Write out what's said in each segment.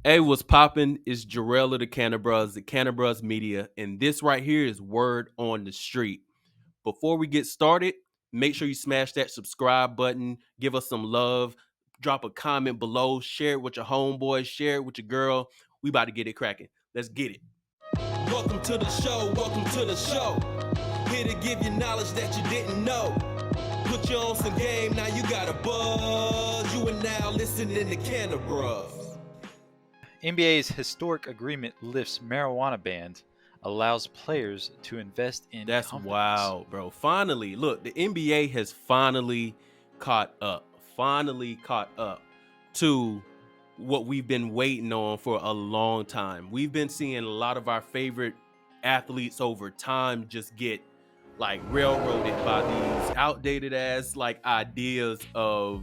Hey, what's poppin'? It's Jarrell of the Cannabruhz Media, and this right here is Word on the Street. Before we get started, make sure you smash that subscribe button, give us some love, drop a comment below, share it with your homeboys, share it with your girl. We about to get it cracking. Let's get it. Welcome to the show, welcome to the show. Here to give you knowledge that you didn't know. Put you on some game, now you got a buzz. You are now listening to Cannabruhz. NBA's historic agreement lifts marijuana bans, allows players to invest in That's companies. wild, bro. Finally, look, the NBA has finally caught up. Finally caught up to what we've been waiting on for a long time. We've been seeing a lot of our favorite athletes over time just get like railroaded by these outdated ass like ideas of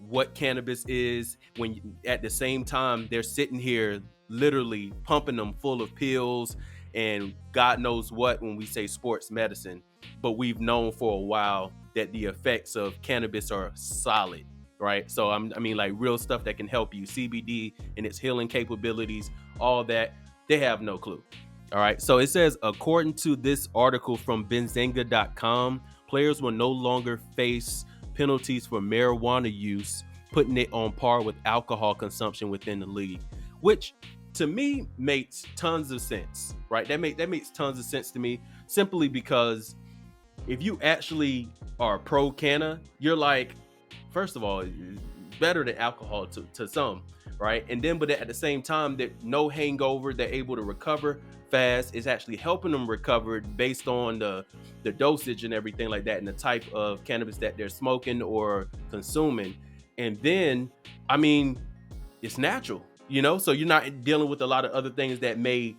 what cannabis is, when at the same time they're sitting here literally pumping them full of pills and God knows what when we say sports medicine. But we've known for a while that the effects of cannabis are solid, right? So I mean, like real stuff that can help you, CBD and its healing capabilities, all that. They have no clue. All right. So it says, according to this article from benzinga.com, players will no longer face penalties for marijuana use, putting it on par with alcohol consumption within the league, which to me makes tons of sense, right? That makes tons of sense to me, simply because if you actually are pro canna, you're like, first of all, it's better than alcohol to some, right? And then, but at the same time, that no hangover, they're able to recover fast. It's actually helping them recover based on the dosage and everything like that, and the type of cannabis that they're smoking or consuming. And then, I mean, it's natural, so you're not dealing with a lot of other things that may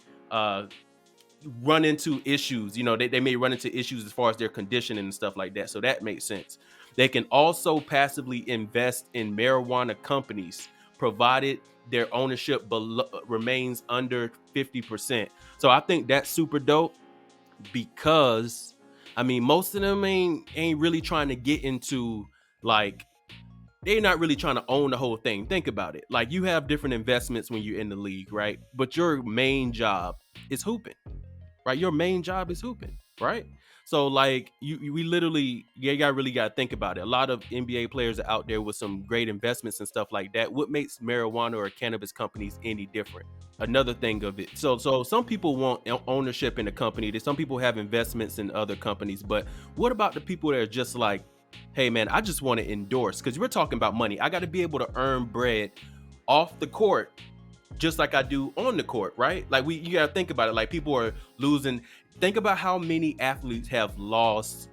run into issues. They may run into issues as far as their conditioning and stuff like that. So that makes sense. They can also passively invest in marijuana companies, provided their ownership remains under 50%. So I think that's super dope, because I mean, most of them ain't really trying to get into, like, they're not really trying to own the whole thing. Think about it. Like, you have different investments when you're in the league, right? But your main job is hooping, right? Your main job is hooping, right? So like we literally, you really got to think about it. A lot of NBA players are out there with some great investments and stuff like that. What makes marijuana or cannabis companies any different? Another thing of it. So some people want ownership in a company. Some people have investments in other companies. But what about the people that are just like, hey man, I just want to endorse? Because we're talking about money. I got to be able to earn bread off the court just like I do on the court, right? Like, you gotta think about it. Like, people are losing. Think about how many athletes have lost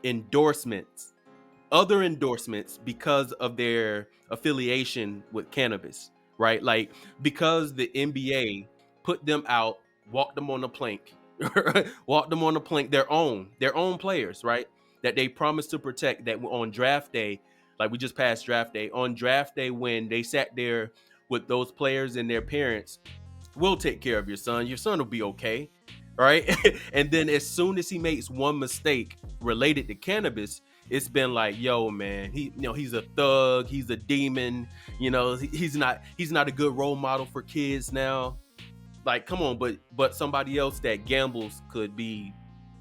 endorsements, other endorsements, because of their affiliation with cannabis, right? Like, because the NBA put them out, walked them on the plank, walked them on the plank, their own players, right? That they promised to protect, that on draft day, like we just passed draft day, on draft day when they sat there with those players and their parents, we'll take care of your son. Your son will be okay, right? And then as soon as he makes one mistake related to cannabis, it's been like, yo, man, he's a thug, he's a demon, he's not a good role model for kids now. Like, come on, but somebody else that gambles could be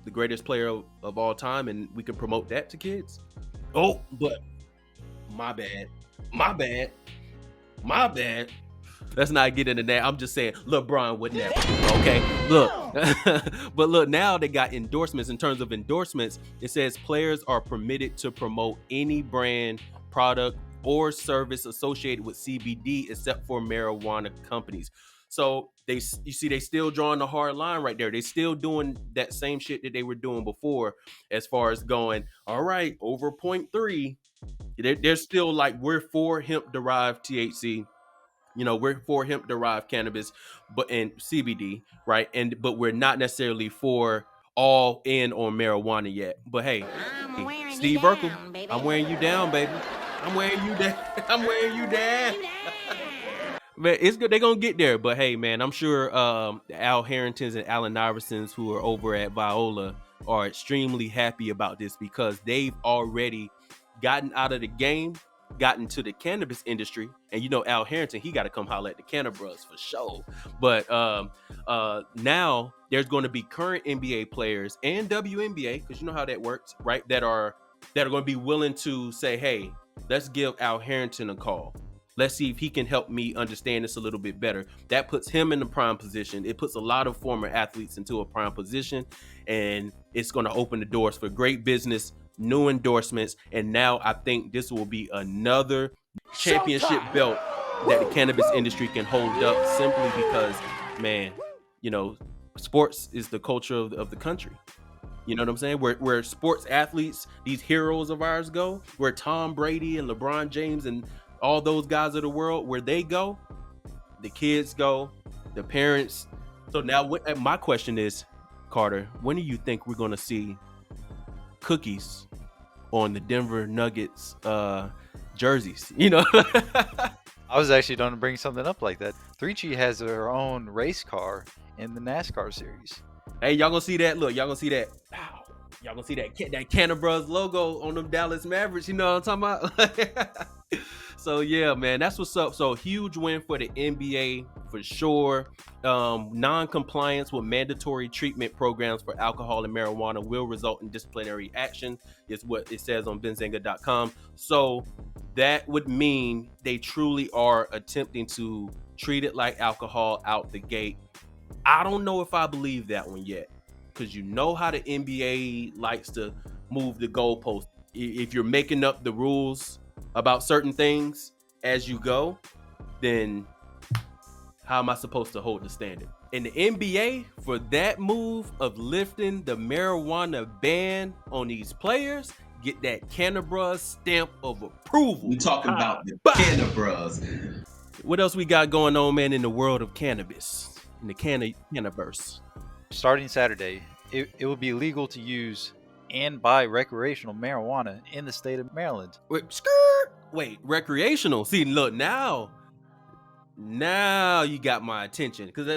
the greatest player of all time, and we can promote that to kids. Oh, but my bad, my bad, my bad. Let's not get into that. I'm just saying LeBron would never. Okay, look. But look, now they got endorsements. In terms of endorsements, it says players are permitted to promote any brand, product, or service associated with CBD except for marijuana companies. So you see, they still drawing the hard line right there. They still doing that same shit that they were doing before, as far as going, all right, over 0.3. They're still like, we're for hemp derived THC. We're for hemp derived cannabis, but and CBD, right? But we're not necessarily for all in on marijuana yet. But hey, Steve Urkel, I'm wearing you down, baby. I'm wearing you down. I'm wearing you down. Man, it's good. They're gonna get there. But hey, man, I'm sure Al Harringtons and Allen Iversons, who are over at Viola, are extremely happy about this, because they've already gotten out of the game got into the cannabis industry, and Al Harrington, he got to come holler at the Cannabruhz for sure. But now there's going to be current NBA players and WNBA, because you know how that works, right? That are going to be willing to say, hey, let's give Al Harrington a call. Let's see if he can help me understand this a little bit better. That puts him in the prime position. It puts a lot of former athletes into a prime position, and it's going to open the doors for great business, new endorsements, and now I think this will be another championship belt that the cannabis industry can hold up, simply because, man, sports is the culture of the country. You know what I'm saying? Where sports athletes, these heroes of ours go, where Tom Brady and LeBron James and all those guys of the world, where they go, the kids go, the parents. So now my question is, Carter, when do you think we're going to see cookies on the Denver Nuggets jerseys? I was actually going to bring something up like that. 3G has their own race car in the NASCAR series. Hey, y'all gonna see that? Look, y'all gonna see that. Wow. Y'all gonna see that Cannabruhz logo on them Dallas Mavericks. You know what I'm talking about? So yeah, man, that's what's up. So huge win for the NBA for sure. Non-compliance with mandatory treatment programs for alcohol and marijuana will result in disciplinary action, is what it says on benzinga.com. So that would mean they truly are attempting to treat it like alcohol out the gate. I don't know if I believe that one yet, because you know how the NBA likes to move the goalpost. If you're making up the rules about certain things as you go, then how am I supposed to hold the standard? And the NBA, for that move of lifting the marijuana ban on these players, get that Cannabruhz stamp of approval. We talking about the Cannabruhz. What else we got going on, man, in the world of cannabis? In the Cannabruhz. Starting Saturday, it will be legal to use and buy recreational marijuana in the state of Maryland. Wait, recreational? See, look, now you got my attention. Because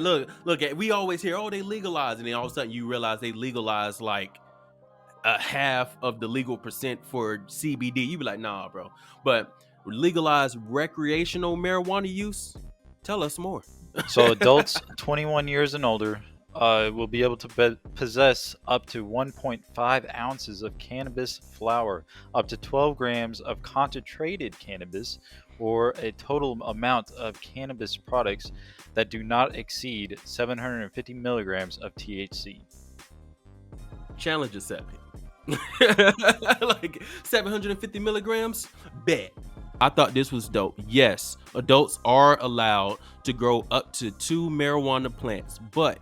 look, we always hear, oh, they legalize, and then all of a sudden you realize they legalize like a half of the legal percent for CBD. You be like, nah, bro. But legalize recreational marijuana use? Tell us more. So adults 21 years and older will be able to possess up to 1.5 ounces of cannabis flower, up to 12 grams of concentrated cannabis, or a total amount of cannabis products that do not exceed 750 milligrams of THC. Challenge accepted. Like 750 milligrams? Bet. I thought this was dope. Yes, adults are allowed to grow up to 2 marijuana plants, but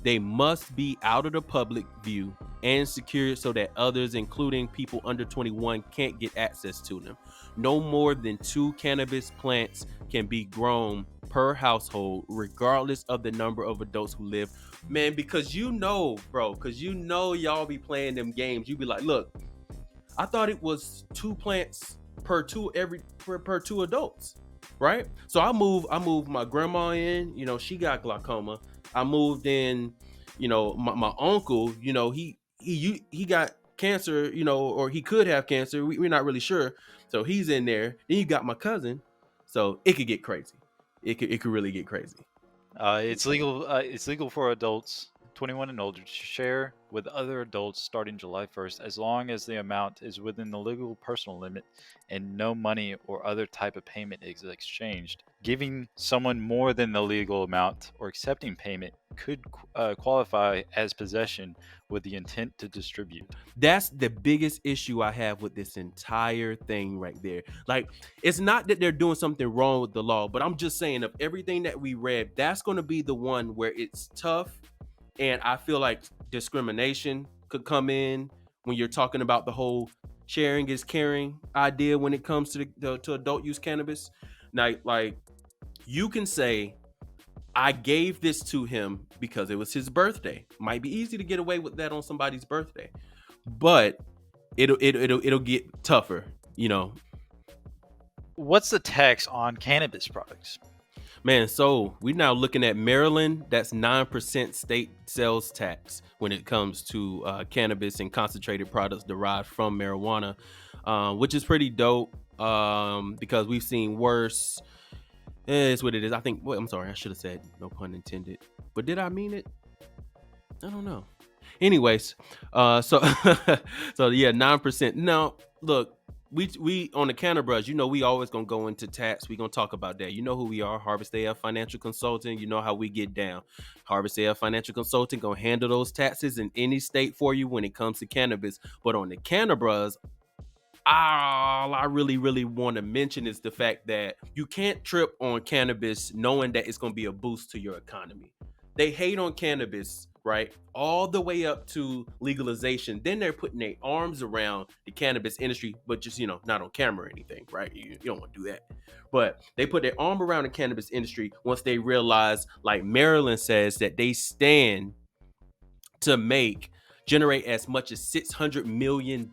they must be out of the public view and secured so that others, including people under 21, can't get access to them. No more than 2 cannabis plants can be grown per household, regardless of the number of adults who live. Man, because y'all be playing them games. You be like, look, I thought it was 2 plants per 2 adults, right? So I moved my grandma in, she got glaucoma. I moved in, my uncle, he got cancer, or he could have cancer. We're not really sure. So he's in there. Then you got my cousin. So it could get crazy. It could really get crazy. It's legal for adults 21 and older to share with other adults starting July 1st, as long as the amount is within the legal personal limit and no money or other type of payment is exchanged. Giving someone more than the legal amount or accepting payment could qualify as possession with the intent to distribute. That's the biggest issue I have with this entire thing right there. Like, it's not that they're doing something wrong with the law, but I'm just saying, of everything that we read, that's going to be the one where it's tough. And I feel like discrimination could come in when you're talking about the whole sharing is caring idea when it comes to to adult use cannabis. Now, like, you can say, I gave this to him because it was his birthday. Might be easy to get away with that on somebody's birthday, but it'll get tougher, What's the tax on cannabis products? Man, so we're now looking at Maryland. That's 9% state sales tax when it comes to cannabis and concentrated products derived from marijuana, which is pretty dope. because we've seen worse. It's what it is. I think. Wait, I'm sorry. I should have said no pun intended. But did I mean it? I don't know. Anyways, so so yeah, 9%. Now, look, we on the Cannabruhz, you know, we always gonna go into tax. We gonna talk about that. You know who we are, Harvest AF Financial Consulting. You know how we get down. Harvest AF Financial Consulting gonna handle those taxes in any state for you when it comes to cannabis. But on the Cannabruhz, all I really want to mention is the fact that you can't trip on cannabis knowing that it's going to be a boost to your economy. They hate on cannabis, right? All the way up to legalization. Then they're putting their arms around the cannabis industry, but just, you know, not on camera or anything, right? You don't want to do that. But they put their arm around the cannabis industry once they realize, like Maryland says, that they stand to generate as much as $600 million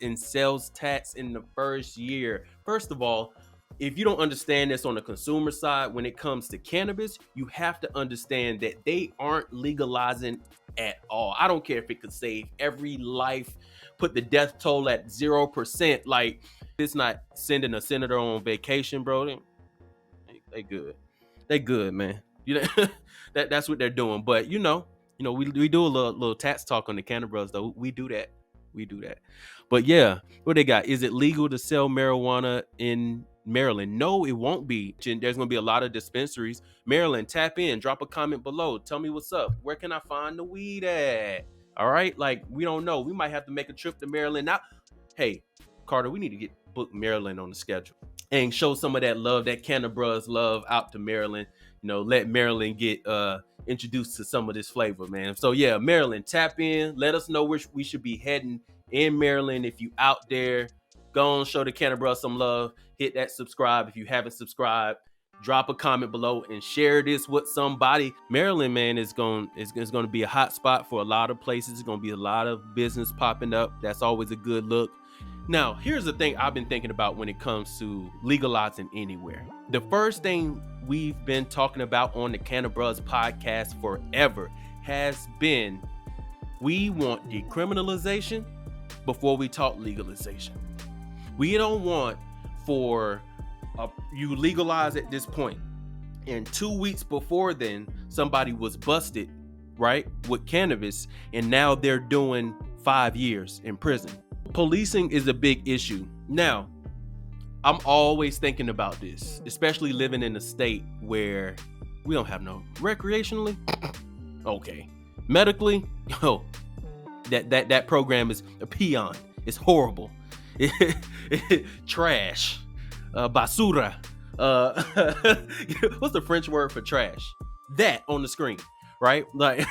in sales tax in the first year. First of all, if you don't understand this on the consumer side, when it comes to cannabis, you have to understand that they aren't legalizing at all. I don't care if it could save every life, put the death toll at 0%. Like, it's not sending a senator on vacation, bro. They good. They good, man. You know, that's what they're doing. But you know, we do a little tax talk on the Cannabruhz, though. We do that. But yeah, what they got? Is it legal to sell marijuana in Maryland? No, it won't be. There's going to be a lot of dispensaries. Maryland, tap in, drop a comment below. Tell me what's up. Where can I find the weed at? All right. Like, we don't know. We might have to make a trip to Maryland. Now, hey, Carter, we need to get booked Maryland on the schedule and show some of that love, that Cannabruhz love out to Maryland. You know, let Maryland get introduced to some of this flavor, man. So yeah, Maryland, tap in. Let us know where we should be heading in Maryland. If you out there, go on, show the Cannabruhz some love. Hit that subscribe if you haven't subscribed. Drop a comment below and share this with somebody. Maryland, man, is going to be a hot spot for a lot of places. It's going to be a lot of business popping up. That's always a good look. Now, here's the thing I've been thinking about when it comes to legalizing anywhere. The first thing we've been talking about on the Cannabruhz podcast forever has been, we want decriminalization before we talk legalization. We don't want for you legalize at this point, and 2 weeks before then, somebody was busted, right, with cannabis, and now they're doing 5 years in prison. Policing is a big issue. Now, I'm always thinking about this, especially living in a state where we don't have no recreationally. Okay. Medically, that program is a peon. It's horrible. Trash. Basura. What's the French word for trash? That on the screen, right? Like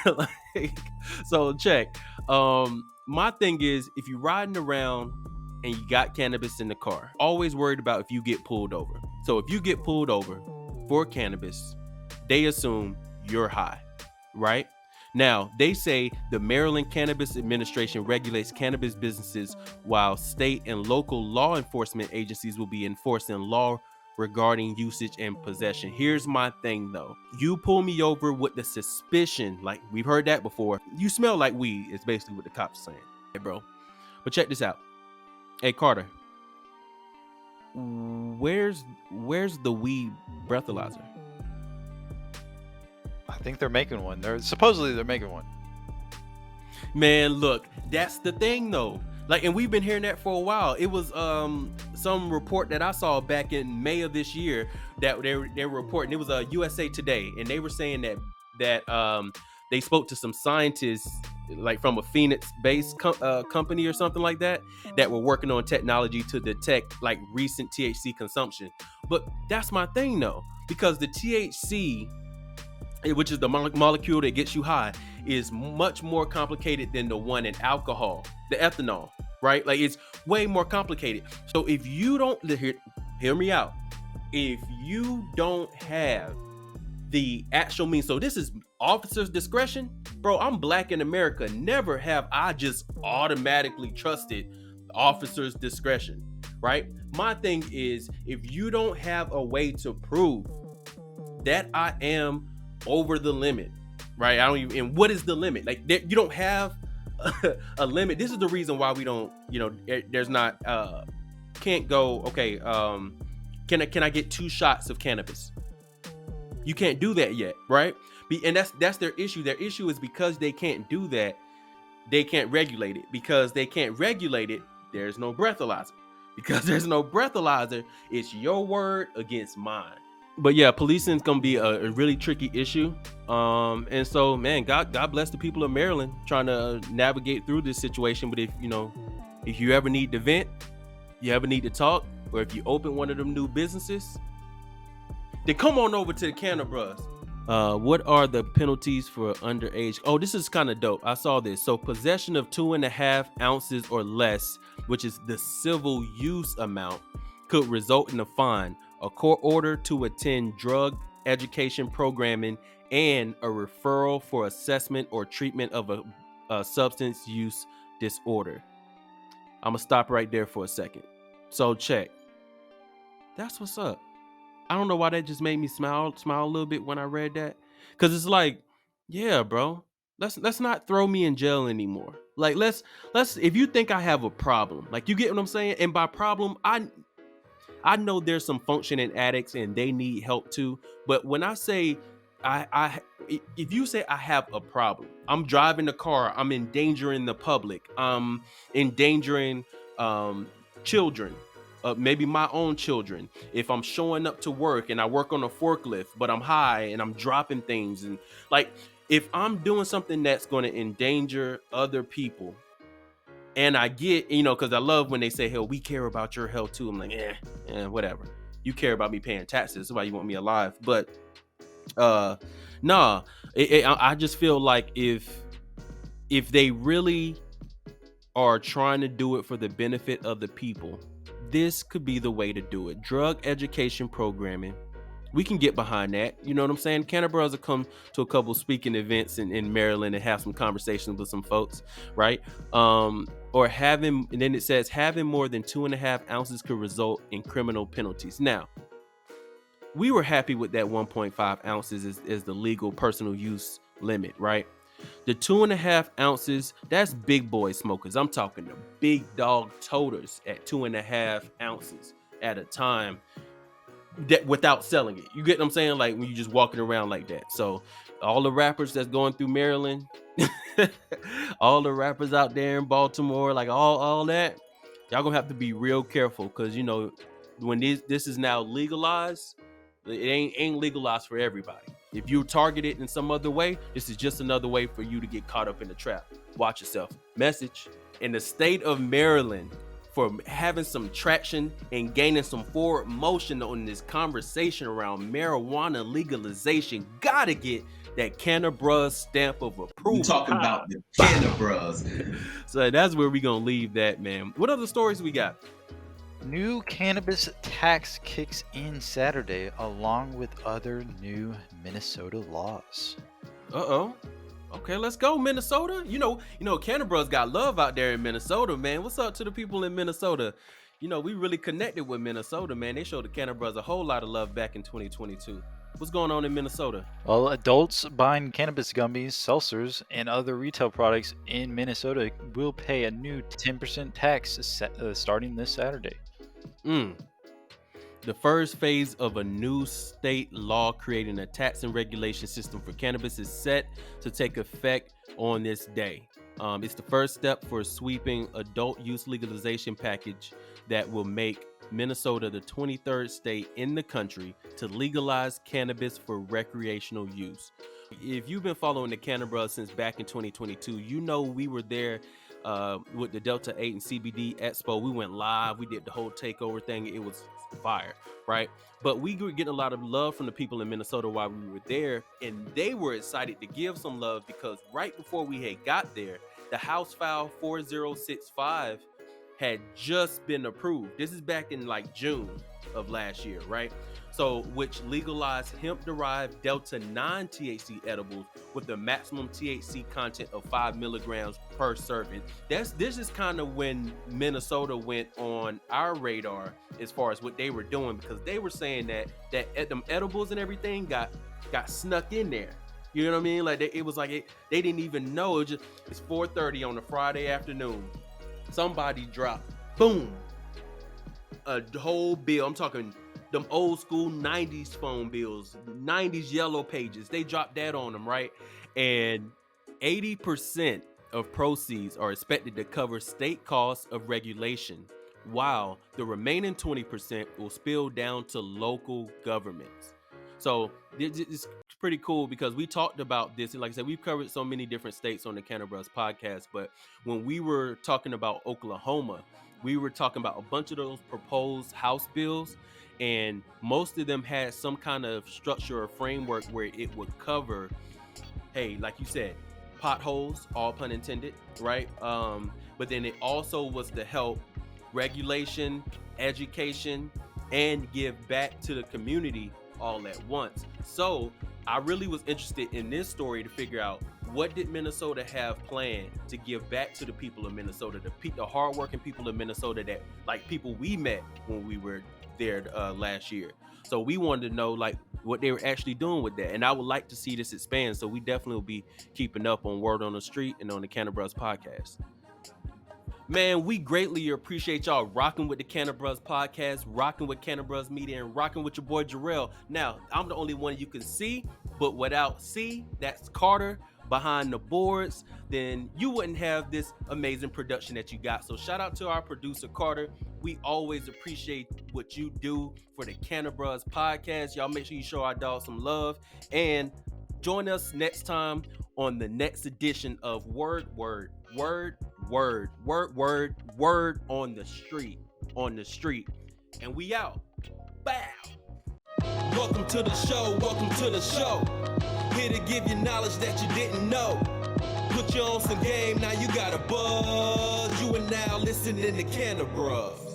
so check. My thing is, if you're riding around and you got cannabis in the car, always worried about if you get pulled over. So if you get pulled over for cannabis, they assume you're high, right? Now, they say the Maryland Cannabis Administration regulates cannabis businesses while state and local law enforcement agencies will be enforcing law regarding usage and possession. Here's my thing though. You pull me over with the suspicion, like we've heard that before, you smell like weed, is basically what the cops are saying. Hey bro, but check this out. Hey Carter, where's the weed breathalyzer? I think they're making one. They're making one. Man, look, that's the thing though. Like, and we've been hearing that for a while. It was some report that I saw back in May of this year that they were reporting. It was a USA Today, and they were saying that they spoke to some scientists, like from a Phoenix-based company or something like that were working on technology to detect like recent THC consumption. But that's my thing though, because the THC, which is the molecule that gets you high, is much more complicated than the one in alcohol, the ethanol, right? Like, it's way more complicated. So if you don't, hear me out. If you don't have the actual means, so this is officer's discretion, bro. I'm black in America. Never have I just automatically trusted officer's discretion, right? My thing is, if you don't have a way to prove that I am over the limit, right? And what is the limit? Like, you don't have a limit. This is the reason why we don't, there's not can't go, okay, can I get 2 shots of cannabis? You can't do that yet, right? And that's their issue. Their issue is because they can't do that, they can't regulate it. Because they can't regulate it, there's no breathalyzer. Because there's no breathalyzer, it's your word against mine. But yeah, policing is gonna be a really tricky issue. And so, man, God bless the people of Maryland trying to navigate through this situation. But if you ever need to vent, you ever need to talk, or if you open one of them new businesses, then come on over to the Cannabruhz. What are the penalties for underage? Oh, this is kind of dope. I saw this. So possession of 2.5 ounces or less, which is the civil use amount, could result in a fine, a court order to attend drug education programming, and a referral for assessment or treatment of a substance use disorder. I'm gonna stop right there for a second. So check. That's what's up. I don't know why that just made me smile a little bit when I read that, because it's like, yeah, bro, let's not throw me in jail anymore. Like, let's if you think I have a problem, like, you get what I'm saying. And by problem, I know there's some functioning addicts and they need help too. But when I say if you say I have a problem, I'm driving the car, I'm endangering the public, I'm endangering children, maybe my own children. If I'm showing up to work and I work on a forklift, but I'm high and I'm dropping things, and like, if I'm doing something that's going to endanger other people, and I get, because I love when they say, hell, we care about your health too. I'm like, whatever. You care about me paying taxes. That's why you want me alive. But nah, I just feel like if they really are trying to do it for the benefit of the people, this could be the way to do it. Drug education programming. We can get behind that. You know what I'm saying? Cannabruhz will come to a couple speaking events in Maryland and have some conversations with some folks, right? Or having, and then it says having more than 2.5 ounces could result in criminal penalties. Now, we were happy with that 1.5 ounces as the legal personal use limit, right? The 2.5 ounces, that's big boy smokers. I'm talking the big dog toters at 2.5 ounces at a time, that without selling it. You get what I'm saying? Like, when you just walking around like that. So all the rappers that's going through Maryland, all the rappers out there in Baltimore, like all that, y'all gonna have to be real careful, because when this is now legalized, it ain't legalized for everybody. If you target it in some other way, this is just another way for you to get caught up in the trap. Watch yourself. Message: in the state of Maryland, for having some traction and gaining some forward motion on this conversation around marijuana legalization, gotta get that Cannabruhz stamp of approval. We talking about the Cannabruhz. So that's where we gonna leave that, man. What other stories we got? New cannabis tax kicks in Saturday, along with other new Minnesota laws. Uh-oh. Okay, let's go, Minnesota. Cannabruhz got love out there in Minnesota, man. What's up to the people in Minnesota? We really connected with Minnesota, man. They showed the Cannabruhz a whole lot of love back in 2022. What's going on in Minnesota? Well, adults buying cannabis gummies, seltzers, and other retail products in Minnesota will pay a new 10% tax starting this Saturday. The first phase of a new state law creating a tax and regulation system for cannabis is set to take effect on this day. It's the first step for a sweeping adult use legalization package that will make Minnesota the 23rd state in the country to legalize cannabis for recreational use. If you've been following the Cannabruhz since back in 2022, we were there with the Delta 8 and CBD Expo. We went live. We did the whole takeover thing. It was fire, right? But we were getting a lot of love from the people in Minnesota while we were there, and they were excited to give some love because right before we had got there, the House File 4065 had just been approved. This is back in like June of last year, right? So, which legalized hemp-derived Delta 9 THC edibles with a maximum THC content of 5 milligrams per serving. This is kind of when Minnesota went on our radar as far as what they were doing, because they were saying that them edibles and everything got snuck in there. You know what I mean? Like it was like they didn't even know. It's 4:30 on a Friday afternoon. Somebody dropped, boom, a whole bill. I'm talking them old school 90s phone bills, 90s yellow pages. They dropped that on them, right? And 80% of proceeds are expected to cover state costs of regulation, while the remaining 20% will spill down to local governments. So it's pretty cool because we talked about this. And like I said, we've covered so many different states on the Cannabruhz podcast. But when we were talking about Oklahoma, we were talking about a bunch of those proposed House bills. And most of them had some kind of structure or framework where it would cover, hey, like you said, potholes, all pun intended, right? But then it also was to help regulation, education, and give back to the community all at once. So I really was interested in this story to figure out, what did Minnesota have planned to give back to the people of Minnesota, the hardworking people of Minnesota, that like people we met when we were there last year. So we wanted to know like what they were actually doing with that, and I would like to see this expand. So we definitely will be keeping up on Word on the Street and on the Cannabruhz podcast. Man, we greatly appreciate y'all rocking with the Cannabruhz podcast, rocking with Cannabruhz Media, and rocking with your boy Jarrell. Now, I'm the only one you can see, but without C, that's Carter behind the boards, then you wouldn't have this amazing production that you got. So shout out to our producer Carter. We always appreciate what you do for the Cannabruhz podcast. Y'all make sure you show our dog some love, and join us next time on the next edition of Word on the street. And we out. Bow. Welcome to the show. Here to give you knowledge that you didn't know. Put you on some game, now you got a buzz. You are now listening to Cannabruhz.